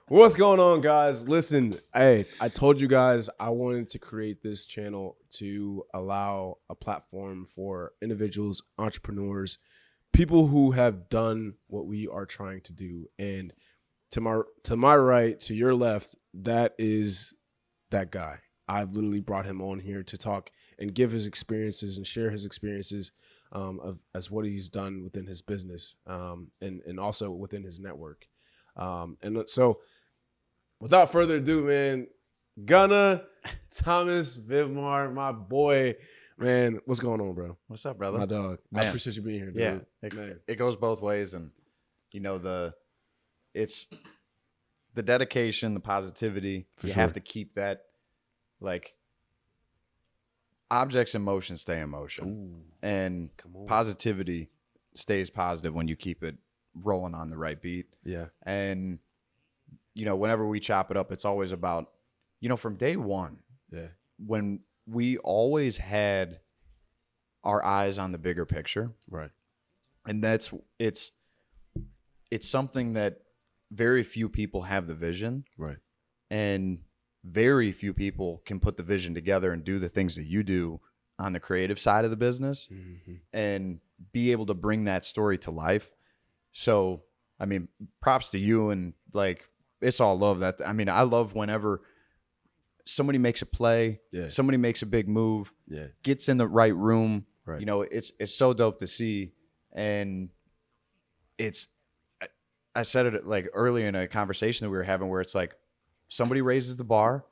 What's going on, guys? Listen, hey, I told you guys I wanted to create this channel to allow a platform for individuals, entrepreneurs, people who have done what we are trying to do. And to my right, to your left, that is that guy. I've literally brought him on here to talk and give his experiences and share his experiences of as what he's done within his business and also within his network. And so without further ado, man, Gunna Thomas Vivmar, my boy, man, what's going on, bro? What's up, brother? My dog. Man. I appreciate you being here, dude. Yeah, it goes both ways, and you know it's the dedication, the positivity. For you sure. have to keep that, like, objects in motion stay in motion, and positivity stays positive when you keep it rolling on the right beat. Yeah. And whenever we chop it up, it's always about, from day one, when we always had our eyes on the bigger picture. Right. And it's something that very few people have the vision. Right. And very few people can put the vision together and do the things that you do on the creative side of the business and be able to bring that story to life. So, I mean, props to you, and like, it's all love. That, I mean, I love whenever somebody makes a play, somebody makes a big move, gets in the right room. Right. It's so dope to see. And I said it like earlier in a conversation that we were having, where it's like somebody raises the bar,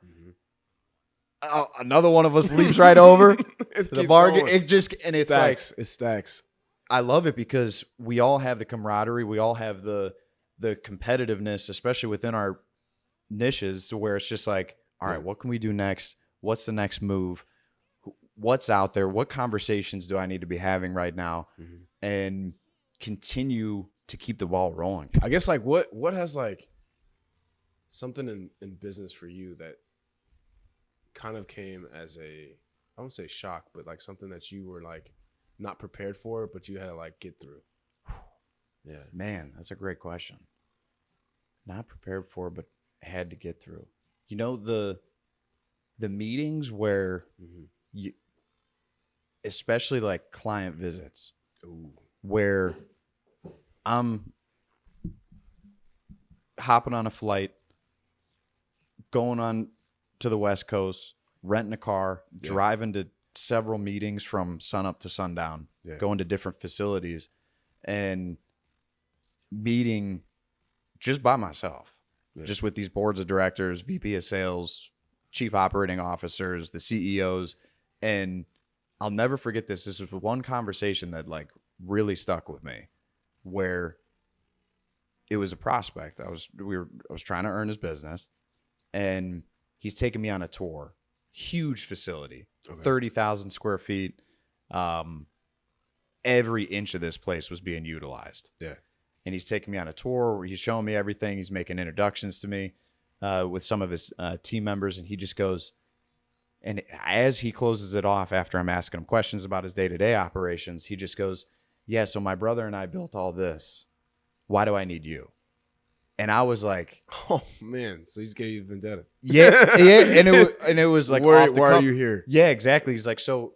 another one of us leaps right over to the bar. Going. It's like, it stacks. I love it because we all have the camaraderie. We all have the competitiveness, especially within our niches, to where it's just like, all right, what can we do next? What's the next move? What's out there? What conversations do I need to be having right now? And continue to keep the ball rolling. I guess, like, what has, like, something in business for you that kind of came as I won't say shock, but like something that you were like not prepared for, but you had to like get through? Yeah. Man, that's a great question. Not prepared for, but had to get through. The meetings where you, especially like client visits, where I'm hopping on a flight, going on to the West Coast, renting a car, driving to several meetings from sunup to sundown, going to different facilities, and meeting just by myself, just with these boards of directors, VP of sales, chief operating officers, the CEOs. And I'll never forget this. This was one conversation that like really stuck with me, where it was a prospect. I was trying to earn his business, and he's taking me on a tour. Huge facility, 30,000 square feet. Every inch of this place was being utilized. Yeah. And he's taking me on a tour where he's showing me everything. He's making introductions to me with some of his team members. And he just goes, and as he closes it off, after I'm asking him questions about his day-to-day operations, he just goes, yeah, so my brother and I built all this. Why do I need you? And I was like, oh man, so he just gave you the vendetta. Yeah. And it was like, why are you here? Yeah, exactly. He's like, so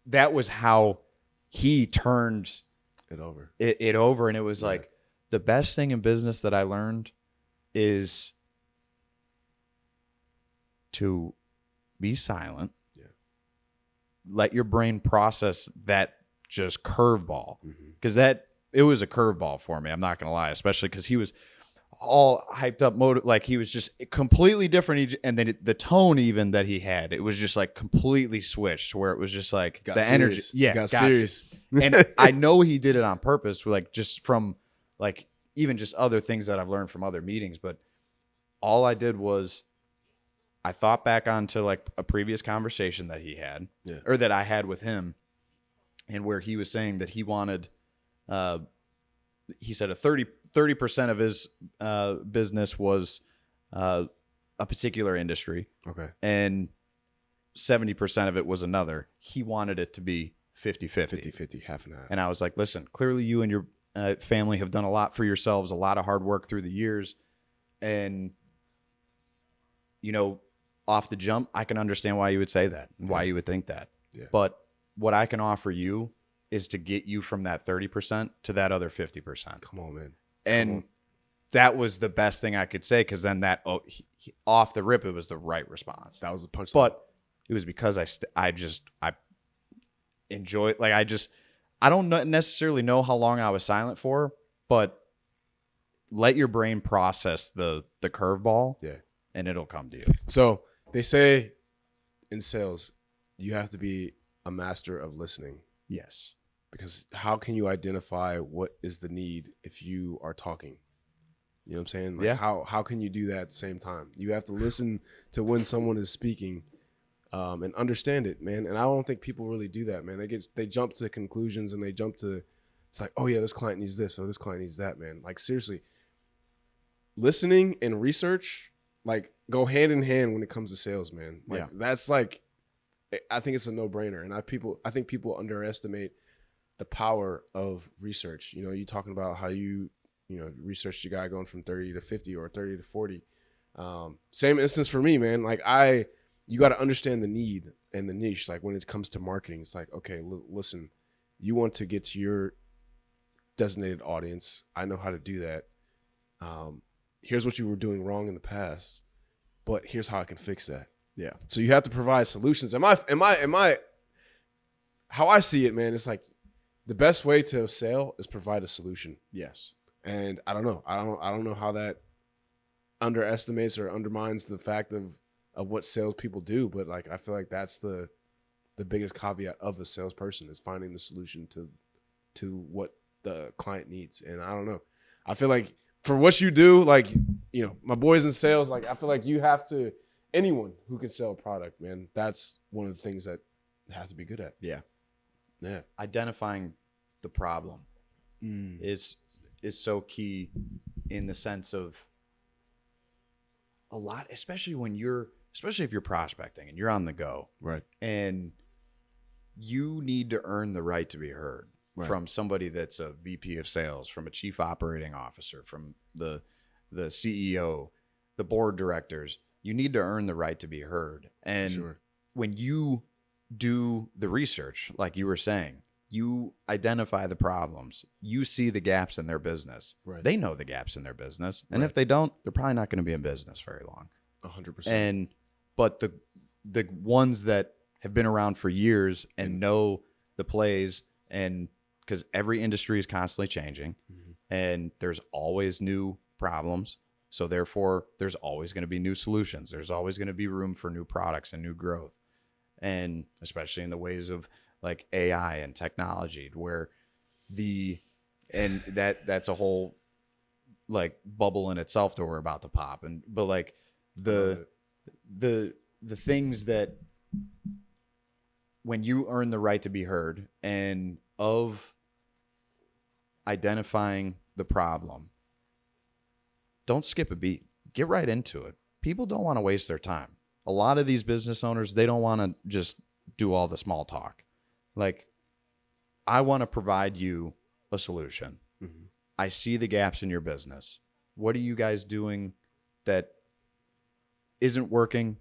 that was how he turned It over. It over. And it was like, the best thing in business that I learned is to be silent. Yeah. Let your brain process that just curveball. Because it was a curveball for me. I'm not going to lie, especially because he was all hyped up mode. Like, he was just completely different. And then the tone even that he had, it was just like completely switched, where it was just like got the serious. energy. Yeah. Got serious. And I know he did it on purpose, like just from like even just other things that I've learned from other meetings. But all I did was I thought back onto like a previous conversation that he had or that I had with him, and where he was saying that he wanted, he said 30% of his business was a particular industry. Okay. And 70% of it was another. He wanted it to be 50-50. 50-50, half and half. And I was like, listen, clearly you and your family have done a lot for yourselves, a lot of hard work through the years. And you know, off the jump, I can understand why you would say that and why you would think that. Yeah. But what I can offer you is to get you from that 30% to that other 50%. Come on, man. And that was the best thing I could say, because then off the rip, it was the right response. That was the punchline. But it was because I enjoy it. Like, I don't necessarily know how long I was silent for, but let your brain process the curveball, and it'll come to you. So they say in sales, you have to be a master of listening. Yes. Because how can you identify what is the need if you are talking? You know what I'm saying? Like, how can you do that at the same time? You have to listen to when someone is speaking, and understand it, man. And I don't think people really do that, man. They jump to conclusions, and it's like, oh yeah, this client needs this, or this client needs that, man. Like, seriously, listening and research like go hand in hand when it comes to sales, man. Like, that's like, I think it's a no-brainer. And I think people underestimate the power of research. You know, you talking about how you researched your guy going from 30 to 50 or 30 to 40. Same instance for me, man. Like, you got to understand the need and the niche. Like, when it comes to marketing, it's like, okay, listen, you want to get to your designated audience. I know how to do that. Here's what you were doing wrong in the past, but here's how I can fix that. Yeah. So you have to provide solutions. How I see it, man, it's like the best way to sell is provide a solution. Yes. And I don't know. I don't know how that underestimates or undermines the fact of what salespeople do, but like, I feel like that's the biggest caveat of a salesperson is finding the solution to what the client needs. And I don't know. I feel like for what you do, like, my boys in sales, like, I feel like you have to, anyone who can sell a product, man, that's one of the things that has to be good at. Yeah. Yeah. Identifying the problem is so key, in the sense of a lot, especially if you're prospecting and you're on the go. Right. And you need to earn the right to be heard. Right. From somebody that's a VP of sales, from a chief operating officer, from the CEO, the board directors. You need to earn the right to be heard. And when you do the research, like you were saying, you identify the problems, you see the gaps in their business. Right. They know the gaps in their business. And if they don't, they're probably not going to be in business very long. 100%. But the ones that have been around for years and know the plays, and because every industry is constantly changing, and there's always new problems. So therefore, there's always going to be new solutions. There's always going to be room for new products and new growth. And especially in the ways of like AI and technology, where that's a whole like bubble in itself that we're about to pop. But like the things that, when you earn the right to be heard and of identifying the problem, don't skip a beat. Get right into it. People don't want to waste their time. A lot of these business owners, they don't want to just do all the small talk. Like, I want to provide you a solution. I see the gaps in your business. What are you guys doing that isn't working?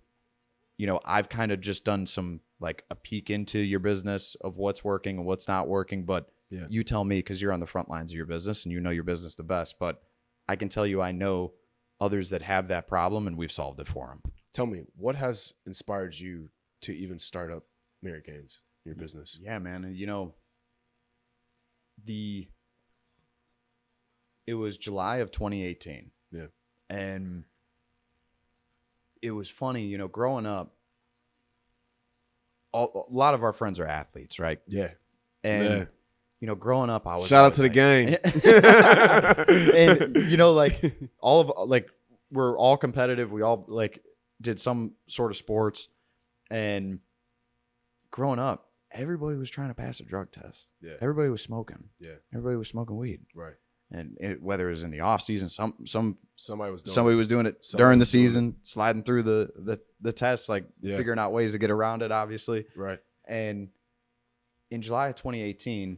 I've kind of just done some, like, a peek into your business of what's working and what's not working, but you tell me, because you're on the front lines of your business and you know your business the best. But I can tell you, I know others that have that problem, and we've solved it for them. Tell me, what has inspired you to even start up Merit Gains, your business? Yeah, man. And it was July of 2018. Yeah. And it was funny, growing up, a lot of our friends are athletes, right? Yeah. And growing up, I was shout out to the gang. And like we're all competitive. We all like did some sort of sports, and growing up, everybody was trying to pass a drug test. Yeah. Everybody was smoking. Yeah. Everybody was smoking weed. Right. And whether it was in the off season, somebody was doing it somebody during the season, sliding through the tests, like figuring out ways to get around it, obviously. Right. And in July of 2018,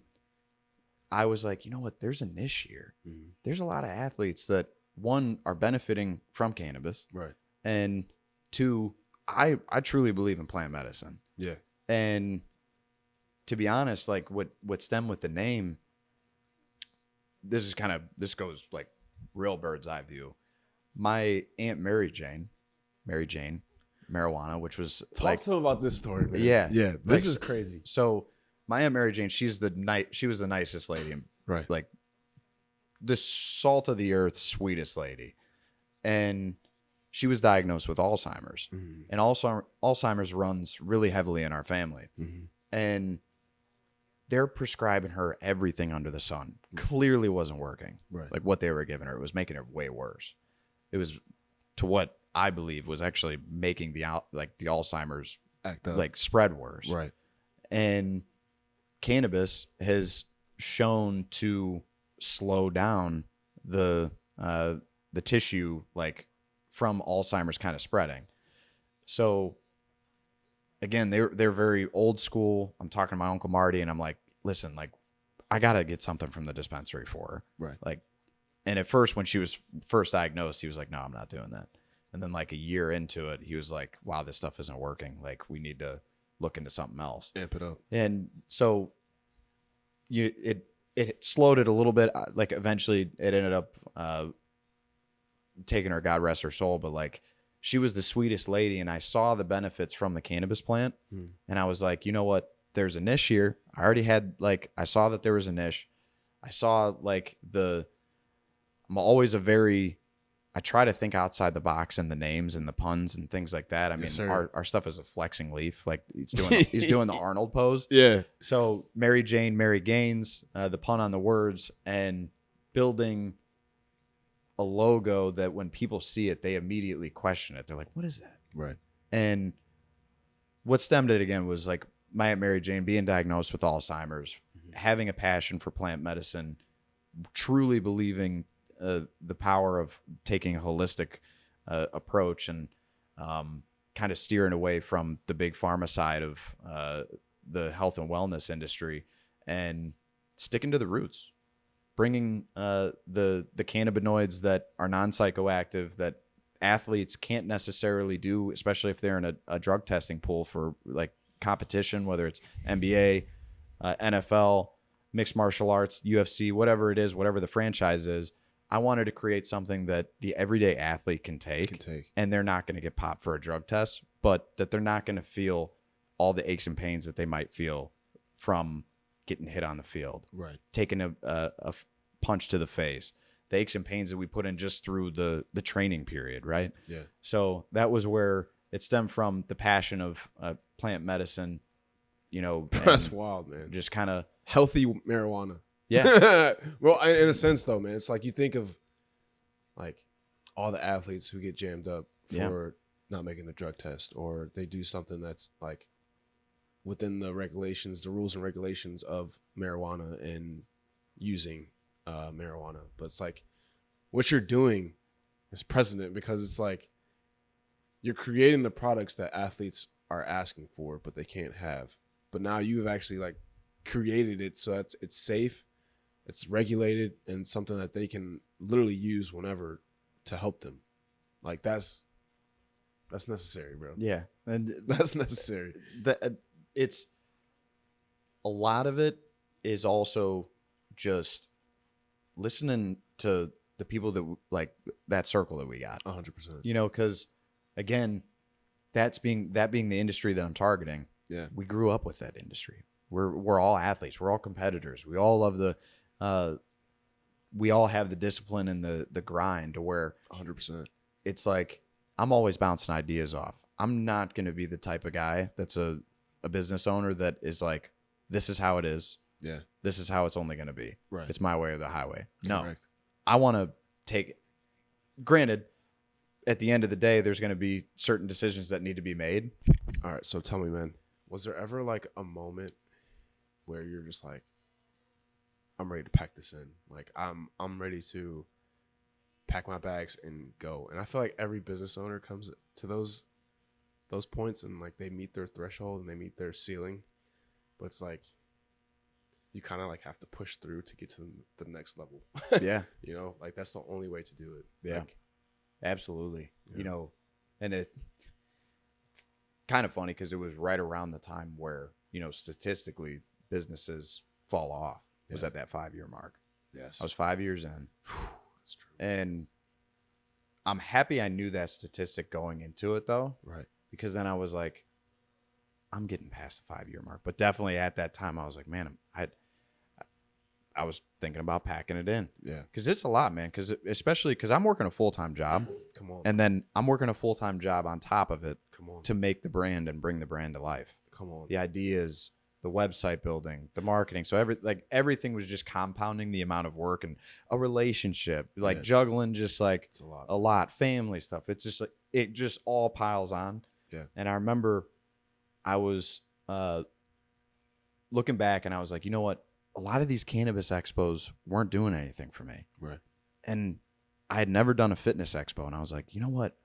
I was like, you know what? There's a niche here. Mm-hmm. There's a lot of athletes that, one, are benefiting from cannabis. Right. And Two, I truly believe in plant medicine. Yeah. And to be honest, like what stemmed with the name, this goes like real bird's eye view. My Aunt Mary Jane, marijuana, which was Talk to him about this story, man. Yeah. Yeah. This Like, is crazy. So my Aunt Mary Jane, she was the nicest lady, Right. like the salt of the earth, sweetest lady. And she was diagnosed with Alzheimer's. Mm-hmm. And also Alzheimer's runs really heavily in our family. Mm-hmm. And they're prescribing her everything under the sun. Clearly wasn't working. Right. Like what they were giving her, it was making her way worse. It was to what I believe was actually making the Alzheimer's Act up. like spread worse. Right. And cannabis has shown to slow down the tissue like from Alzheimer's kind of spreading. So again, they're very old school. I'm talking to my Uncle Marty and I'm like, listen, like I gotta get something from the dispensary for her. Right. Like, and at first when she was first diagnosed, he was like, no, I'm not doing that. And then like a year into it, he was like, wow, this stuff isn't working. Like we need to look into something else. Amp it up. And so it slowed it a little bit. Like eventually it ended up taking her, God rest her soul. But like she was the sweetest lady. And I saw the benefits from the cannabis plant. And I was like, you know what? There's a niche here. I already had I saw that there was a niche. I saw I'm always I try to think outside the box and the names and the puns and things like that. I mean, our stuff is a flexing leaf. Like he's doing the Arnold pose. Yeah. So Mary Jane, Mary Gaines, the pun on the words, and building a logo that when people see it, they immediately question it. They're like, what is that? Right. And what stemmed it again was like my Aunt Mary Jane being diagnosed with Alzheimer's, having a passion for plant medicine, truly believing the power of taking a holistic approach and kind of steering away from the big pharma side of the health and wellness industry and sticking to the roots, bringing the cannabinoids that are non-psychoactive that athletes can't necessarily do, especially if they're in a drug testing pool for like competition, whether it's NBA, NFL, mixed martial arts, UFC, whatever it is, whatever the franchise is. I wanted to create something that the everyday athlete can take. And they're not going to get popped for a drug test, but that they're not going to feel all the aches and pains that they might feel from getting hit on the field, right? Taking a punch to the face, the aches and pains that we put in just through the training period, right? Yeah. So that was where it stemmed from, the passion of plant medicine, you know. That's wild, man. Just kind of healthy marijuana. Yeah. Well, in a sense though, man, it's like you think of like all the athletes who get jammed up for not making the drug test, or they do something that's like within the regulations, the rules and regulations of marijuana and using marijuana. But it's like what you're doing is precedent, because it's like you're creating the products that athletes are asking for, but they can't have. But now you've actually like created it so that it's safe, it's regulated, and something that they can literally use whenever to help them. Like that's necessary, bro. Yeah. And that's necessary. It's a lot of it is also just listening to the people that like that circle that we got. 100%. You know, because again, that being the industry that I'm targeting. Yeah. We grew up with that industry. We're all athletes. We're all competitors. We all love we all have the discipline and the grind to where 100%. It's like I'm always bouncing ideas off. I'm not going to be the type of guy that's a business owner that is like, this is how it is. Yeah. This is how it's only going to be. Right. It's my way or the highway. Correct. No. I want to take it. Granted, at the end of the day, there's going to be certain decisions that need to be made. All right. So tell me, man, was there ever like a moment where you're just like, I'm ready to pack this in? Like I'm ready to pack my bags and go. And I feel like every business owner comes to those points and like they meet their threshold and they meet their ceiling. But it's like you kind of like have to push through to get to the next level. Yeah. You know, like that's the only way to do it. Yeah. Like, absolutely. Yeah. You know, and kind of funny because it was right around the time where, you know, statistically businesses fall off. It was at that 5-year mark. Yes. I was 5 years in. That's true. And I'm happy I knew that statistic going into it, though. Right. Because then I was like, I'm getting past the 5-year mark. But definitely at that time, I was like, man, I was thinking about packing it in. Yeah. Because it's a lot, man. Especially because I'm working a full-time job. Come on. And then I'm working a full-time job on top of it Come on. to make the brand and bring the brand to life. Come on. The ideas, the website building, the marketing. So everything was just compounding the amount of work and a relationship, like juggling just like It's a lot. a lot, family stuff. It's just like, it just all piles on. Yeah. And I remember I was looking back and I was like, you know what? A lot of these cannabis expos weren't doing anything for me. Right. And I had never done a fitness expo. And I was like, you know what?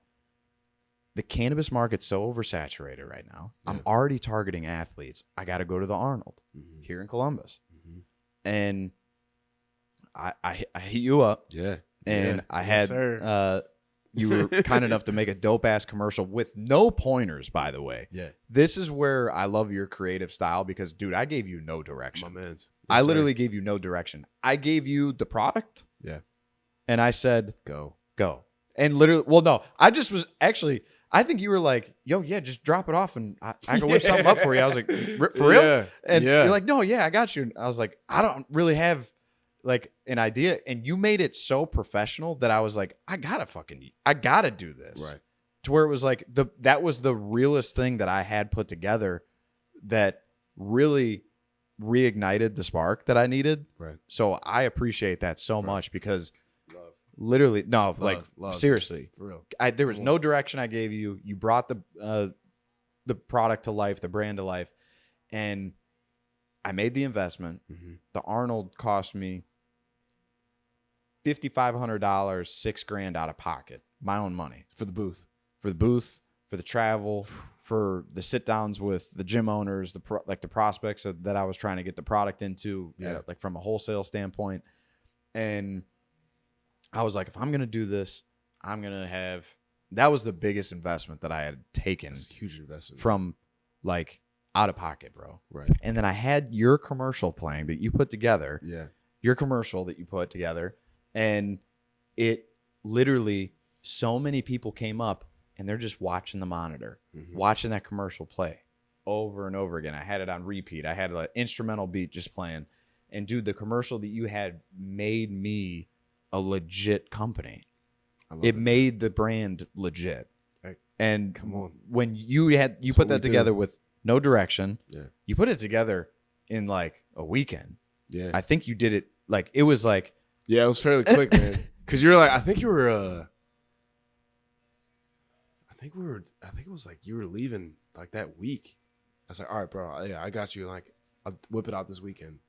The cannabis market's so oversaturated right now. Yeah. I'm already targeting athletes. I got to go to the Arnold here in Columbus. And I hit you up. Yeah. And Yeah. I Yes, had sir. you were kind enough to make a dope ass commercial with no pointers, by the way. Yeah. This is where I love your creative style because, dude, I gave you no direction. My man's. I Yes, literally sir. gave you no direction. I gave you the product. Yeah. And I said, Go. And literally, well, no, I just was actually, I think you were like, yo, yeah, just drop it off and I can whip something up for you. I was like, for real? Yeah. And yeah. you're like, no, yeah, I got you. And I was like, I don't really have like an idea. And you made it so professional that I was like, I gotta do this. Right. To where it was like that was the realest thing that I had put together that really reignited the spark that I needed. Right. So I appreciate that so much because Love. literally, no, like Love. seriously, For real. there was no direction I gave you. You brought the product to life, the brand to life, and I made the investment. The Arnold cost me $5,500, $6,000 out of pocket, my own money For the booth. for the booth, for the travel, for the sit downs with the gym owners, the prospects that I was trying to get the product into, like from a wholesale standpoint. And I was like, if I'm going to do this, I'm going to have, that was the biggest investment that I had taken. That's a huge investment. From like out of pocket, bro. Right. And then I had your commercial playing that you put together. Yeah. Your commercial that you put together. And it literally, so many people came up and they're just watching the monitor, watching that commercial play over and over again. I had it on repeat. I had an instrumental beat just playing. And dude, the commercial that you had made me a legit company. It made the brand legit. Hey, and come on. When you put that together with no direction, you put it together in like a weekend. Yeah. I think you did it like, it was like, Yeah, it was fairly quick, man. Because you were like, I think it was like you were leaving like that week. I was like, all right, bro, yeah, I got you. Like, I'll whip it out this weekend.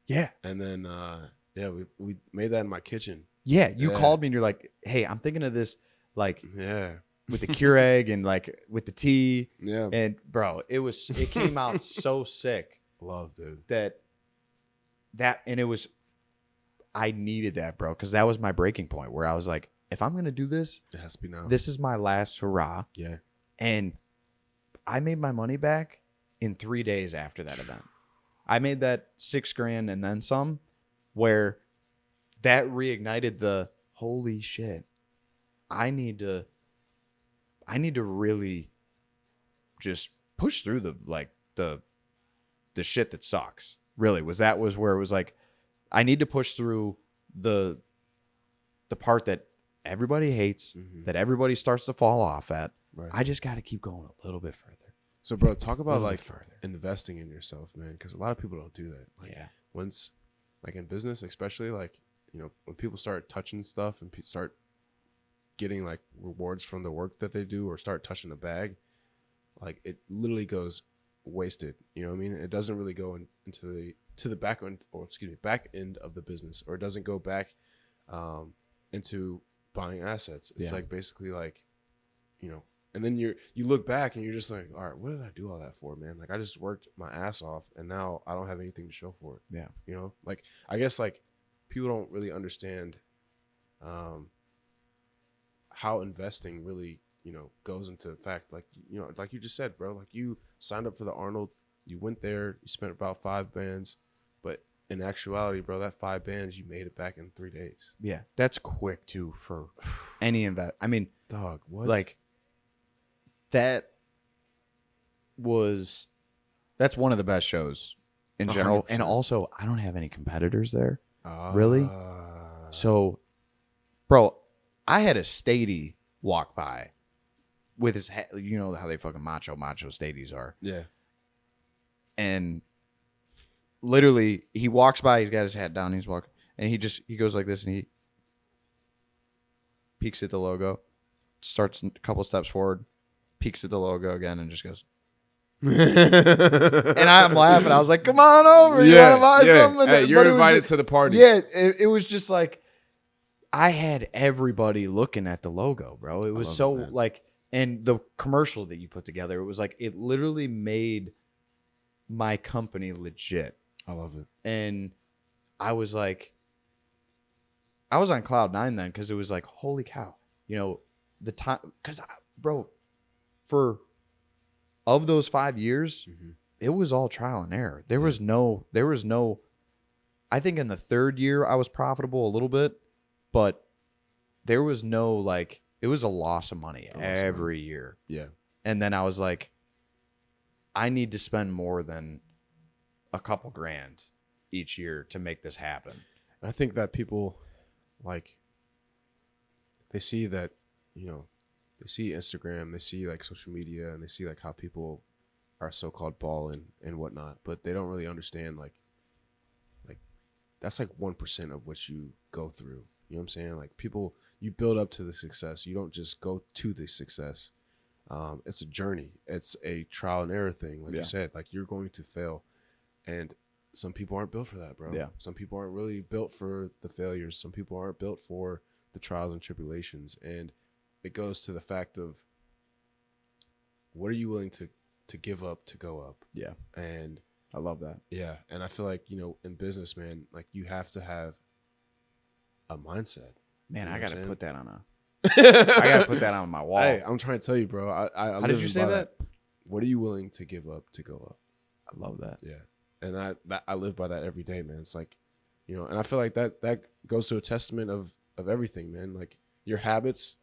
yeah. And then, we made that in my kitchen. Yeah. You Yeah. called me and you're like, hey, I'm thinking of this, like Yeah. with the Keurig and like with the tea. Yeah. And bro, it came out so sick Love, dude. and it was, I needed that, bro. Cause that was my breaking point where I was like, if I'm going to do this, It has to be now. this is my last hurrah. Yeah. And I made my money back in 3 days after that event. I made that $6,000 and then some, where that reignited the holy shit. I need to really just push through the shit that sucks. Really, was where it was like, I need to push through the part that everybody hates, that everybody starts to fall off at. Right. I just got to keep going a little bit further. So, bro, talk about Little like bit further. investing in yourself, man. Because a lot of people don't do that. Like, Yeah. once, like in business, especially, like, you know, when people start touching stuff and start getting like rewards from the work that they do, or start touching the bag, like it literally goes wasted. You know what I mean? It doesn't really go into the back end, or back end of the business, or it doesn't go back into buying assets. It's like basically like, you know, and then you look back and you're just like, all right, what did I do all that for, man? Like, I just worked my ass off and now I don't have anything to show for it. Yeah. You know, like, I guess like people don't really understand how investing really goes into the fact, like, like you just said, bro, like you signed up for the Arnold, you went there, you spent about 5 bands, but in actuality, bro, that 5 bands, you made it back in 3 days. Yeah, that's quick too for any invest. I mean, Dog, what? like that's one of the best shows in general. 100%. And also, I don't have any competitors there, really. So, bro, I had a Stady walk by with his hat. You know how they fucking macho Stadies are. Yeah. And literally, he walks by. He's got his hat down. He's walking, and he goes like this, and he peeks at the logo, starts a couple steps forward, peeks at the logo again, and just goes. And I'm laughing. I was like, "Come on over. You want to buy something?" Hey, you're invited to the party. Yeah, it was just like I had everybody looking at the logo, bro. It was so like, and the commercial that you put together, it was like it literally made my company legit. I love it. And I was like, I was on cloud 9 then, because it was like, holy cow, the time, because bro, of those 5 years, it was all trial and error. There was no, I think in the 3rd year I was profitable a little bit, but there was no, like, it was a loss of money every year. Yeah. And then I was like, I need to spend more than a couple grand each year to make this happen. And I think that people, like, they see that, they see Instagram, they see like social media, and they see like how people are so-called balling and whatnot, but they don't really understand like that's like 1% of what you go through. You know what I'm saying? Like people, you build up to the success. You don't just go to the success. It's a journey. It's a trial and error thing. Like you said, like you're going to fail, and some people aren't built for that, bro. Yeah. Some people aren't really built for the failures. Some people aren't built for the trials and tribulations. And it goes to the fact of what are you willing to give up to go up? Yeah. And I love that. Yeah. And I feel like, in business, man, like you have to have a mindset. Man, You know I got to put that I got to put that on my wall. Hey, I'm trying to tell you, bro. I How did you say that? What are you willing to give up to go up? I love that. Yeah. And I live by that every day, man. It's like, and I feel like that goes to a testament of everything, man. Like your habits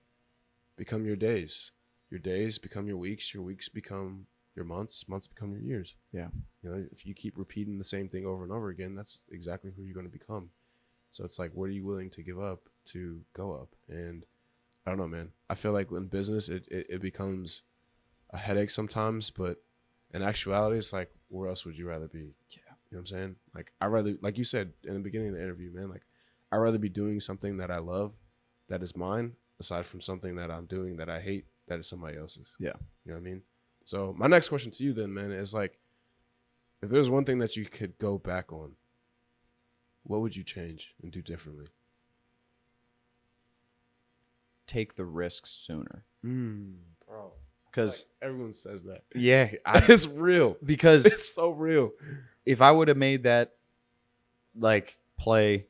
become your days become your weeks become your months become your years. Yeah. If you keep repeating the same thing over and over again, that's exactly who you're going to become. So it's like, what are you willing to give up to go up? And I don't know, man. I feel like in business, it becomes a headache sometimes, but in actuality, it's like, where else would you rather be? Yeah. You know what I'm saying? Like, I rather, like you said in the beginning of the interview, man, like, I'd rather be doing something that I love, that is mine, aside from something that I'm doing that I hate, that is somebody else's. Yeah. You know what I mean? So my next question to you then, man, is like, if there's one thing that you could go back on, what would you change and do differently? Take the risks sooner. Bro. Because everyone says that. Yeah. It's real. Because it's so real. If I would have made that like play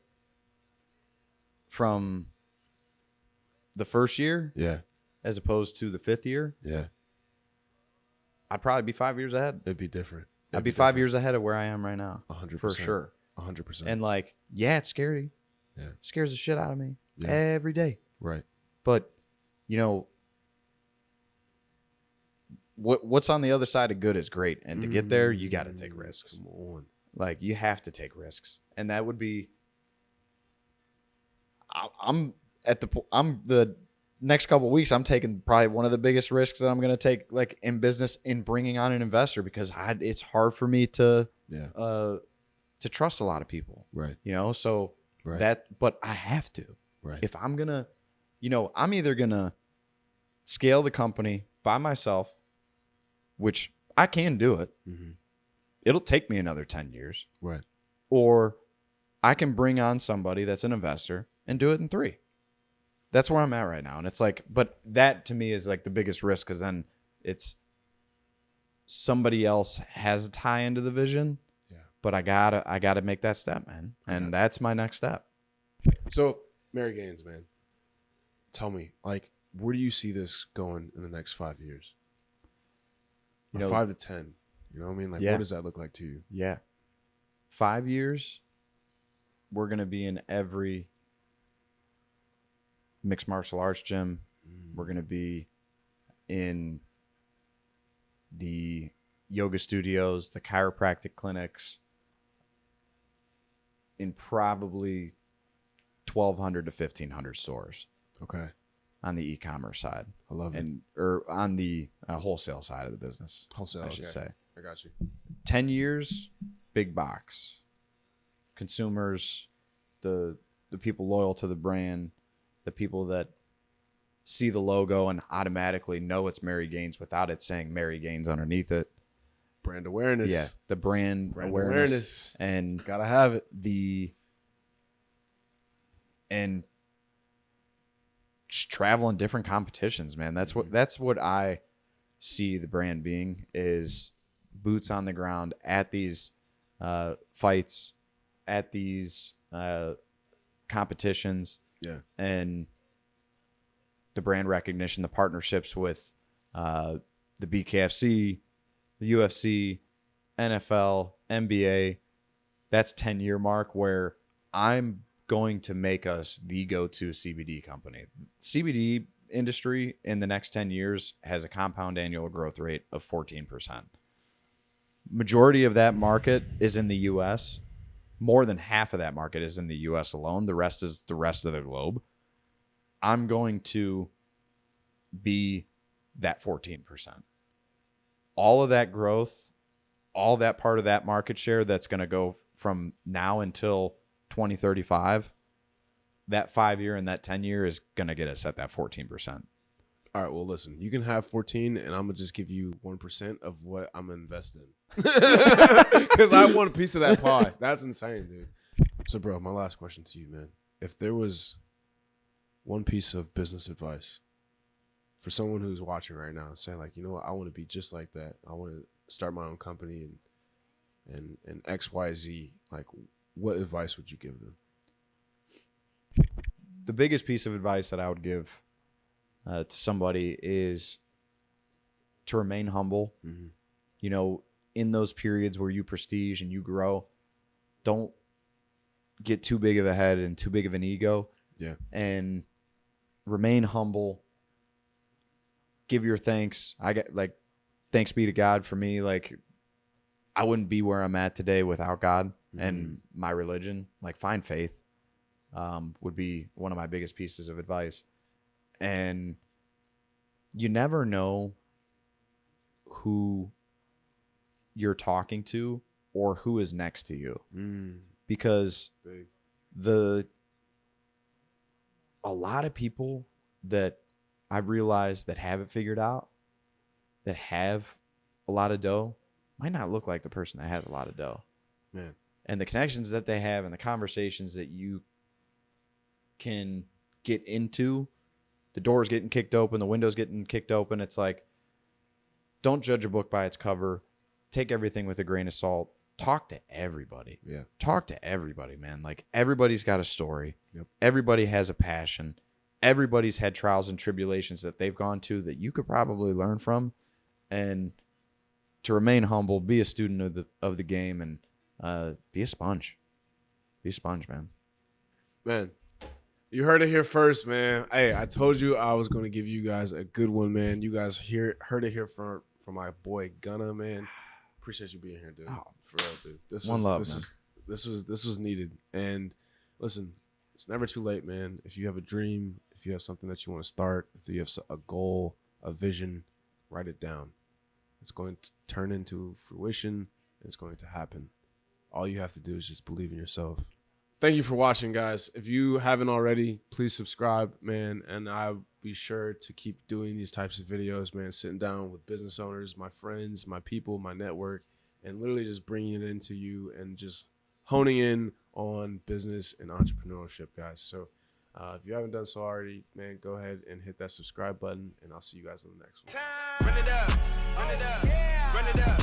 from the first year, yeah, as opposed to the 5th year, yeah, I'd probably be 5 years ahead. It'd be different. I'd be 5 years ahead of where I am right now. 100%. For sure. 100%. And like, yeah, it's scary. Yeah. It scares the shit out of me every day. Right. But, what's on the other side of good is great. And to get there, you got to take risks. Come on. Like, you have to take risks. And that would be, I'm the next couple of weeks, I'm taking probably one of the biggest risks that I'm going to take, like in business, in bringing on an investor, because it's hard for me to trust a lot of people. Right. So but I have to. Right. If I'm going to, I'm either going to scale the company by myself, which I can do it. Mm-hmm. It'll take me another 10 years. Right. Or I can bring on somebody that's an investor and do it in 3. That's where I'm at right now. And it's like, but that to me is like the biggest risk, because then it's somebody else has a tie into the vision. Yeah. But I gotta make that step, man. And that's my next step. So, Mary Gaines, man, tell me, like, where do you see this going in the next 5 years? You know, 5 to 10. You know what I mean? Like, Yeah. what does that look like to you? Yeah. 5 years, we're going to be in every mixed martial arts gym. We're going to be in the yoga studios, the chiropractic clinics, in probably 1,200 to 1,500 stores Okay. on the e-commerce side. I love it. Or on the wholesale side of the business, Wholesale, I should okay. say. I got you. 10 years, big box. Consumers, the people loyal to the brand, the people that see the logo and automatically know it's Mary Gaines without it saying Mary Gaines underneath it. Brand awareness. Yeah, the brand awareness. And Gotta have it. And just travel in different competitions, man. That's what I see the brand being, is boots on the ground at these fights, at these competitions. Yeah. And the brand recognition, the partnerships with the BKFC, the UFC, NFL, NBA. That's 10-year mark where I'm going to make us the go-to CBD company. CBD industry in the next 10 years has a compound annual growth rate of 14%. Majority of that market is in the US. More than half of that market is in the US alone. The rest is the rest of the globe. I'm going to be that 14%. All of that growth, all that part of that market share that's going to go from now until 2035, that 5 year and that 10 year is going to get us at that 14%. All right, well, listen, you can have 14, and I'm going to just give you 1% of what I'm going to invest in. Because I want a piece of that pie. That's insane, dude. So, bro, my last question to you, man. If there was one piece of business advice for someone who's watching right now, saying, like, you know what, I want to be just like that. I want to start my own company and XYZ, like, what advice would you give them? The biggest piece of advice that I would give to somebody is to remain humble. Mm-hmm. You know, in those periods where you prestige and you grow, don't get too big of a head and too big of an ego. Yeah. And remain humble. Give your thanks. Thanks be to God for me. Like, I wouldn't be where I'm at today without God and my religion. Like, find faith would be one of my biggest pieces of advice. And you never know who you're talking to or who is next to you. Because a lot of people that I've realized that have it figured out, that have a lot of dough, might not look like the person that has a lot of dough. Man. And the connections that they have and the conversations that you can get into, the doors getting kicked open, the windows getting kicked open. It's like, don't judge a book by its cover. Take everything with a grain of salt. Talk to everybody. Yeah. Talk to everybody, man. Like, everybody's got a story. Yep. Everybody has a passion. Everybody's had trials and tribulations that they've gone to that you could probably learn from. And to remain humble, be a student of the game, and be a sponge. Be a sponge, man. Man, you heard it here first, man. Hey, I told you I was going to give you guys a good one, man. You guys heard it here from my boy Gunna, man. Appreciate you being here, dude. Oh, for real, dude. This was needed. And listen, it's never too late, man. If you have a dream, if you have something that you want to start, if you have a goal, a vision, write it down. It's going to turn into fruition. It's going to happen. All you have to do is just believe in yourself. Thank you for watching, guys. If you haven't already, please subscribe, man. And I'll be sure to keep doing these types of videos, man, sitting down with business owners, my friends, my people, my network, and literally just bringing it into you and just honing in on business and entrepreneurship, guys. So if you haven't done so already, man, go ahead and hit that subscribe button, and I'll see you guys in the next one. Run it up, run it up, run it up.